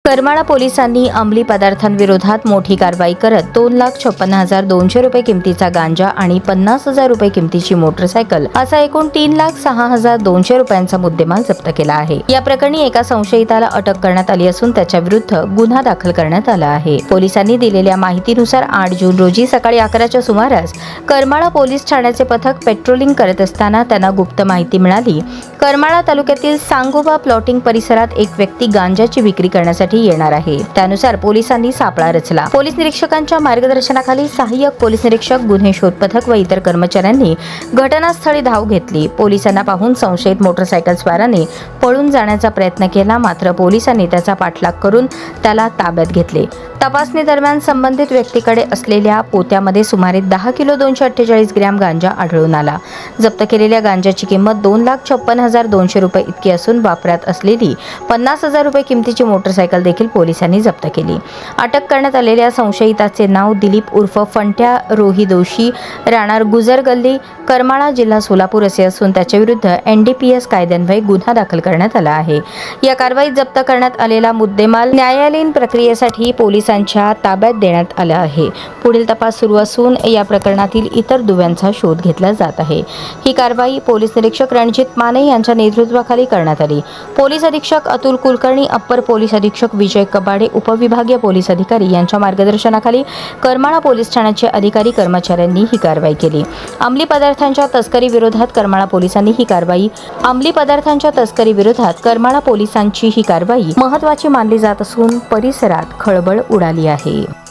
करमाळा पोलिसांनी अंमली पदार्थांविरोधात मोठी कारवाई करत 2,56,200 रुपये किमतीचा गांजा आणि 50,000 रुपये किमतीची मोटरसायकल असा एकूण 3,06,200 रुपयांचा मुद्देमाल जप्त केला आहे। या प्रकरणी एका संशयिताला अटक करण्यात आली असून त्याच्या विरुद्ध गुन्हा दाखल करण्यात आला आहे। पोलिसांनी दिलेल्या माहितीनुसार 8 जून रोजी सकाळी 11च्या सुमारास करमाळा पोलीस ठाण्याचे पथक पेट्रोलिंग करत असताना त्यांना गुप्त माहिती मिळाली। करमाळा तालुक्यातील सांगोबा प्लॉटिंग परिसरात एक व्यक्ती गांजाची विक्री करण्यासाठी येणार आहे। त्यानुसार पोलिसांनी सापळा रचला। पोलीस निरीक्षकांच्या मार्गदर्शनाखाली सहाय्यक पोलीस निरीक्षक, गुन्हे शोध पथक व इतर कर्मचाऱ्यांनी घटनास्थळी धाव घेतली। पोलिसांना पाहून संशयित मोटरसायकल स्वाराने पळून जाण्याचा प्रयत्न केला, मात्र पोलिसांनी त्याचा पाठलाग करून त्याला ताब्यात घेतले। तपासणी दरम्यान संबंधित व्यक्तीकडे असलेल्या पोत्यामध्ये सुमारे 10 किलो 248 ग्रॅम गांजा आढळून आला। जप्त केलेल्या गांजाची किंमत 2,56,200 रुपये इतकी असून वापरात असलेली 50,000 रुपये किमतीची मोटरसायकल देखील पोलिसांनी जप्त केली। अटक करण्यात आलेल्या संशयिताचे नाव दिलीप उर्फ फंट्या रोही दोशी, राहणार गुजर गल्ली, करमाळा, जिल्हा सोलापूर असे असून त्याच्याविरुद्ध NDPS कायद्यान्वये गुन्हा दाखल करण्यात आला आहे। या कारवाईत जप्त करण्यात आलेला मुद्देमाल न्यायालयीन प्रक्रियेसाठी पोलिसांच्या ताब्यात देण्यात आला आहे। पुढील तपास सुरू असून या प्रकरणातील इतर दुव्यांचा शोध घेतला जात आहे। ही कारवाई पोलीस निरीक्षक रणजित माने यांच्या नेतृत्वाखाली करण्यात आली। पोलीस अधीक्षक अतुल कुलकर्णी, अप्पर पोलीस अधीक्षक विजय कबाडे, उपविभागीय पोलीस अधिकारी यांच्या मार्गदर्शनाखाली करमाळा पोलीस ठाण्याचे अधिकारी कर्मचाऱ्यांनी ही कारवाई केली। अंमली पदार्थांच्या तस्करी विरोधात करमाळा पोलिसांची ही कारवाई महत्त्वाची मानली जात असून परिसरात खळबळ उडाली आहे।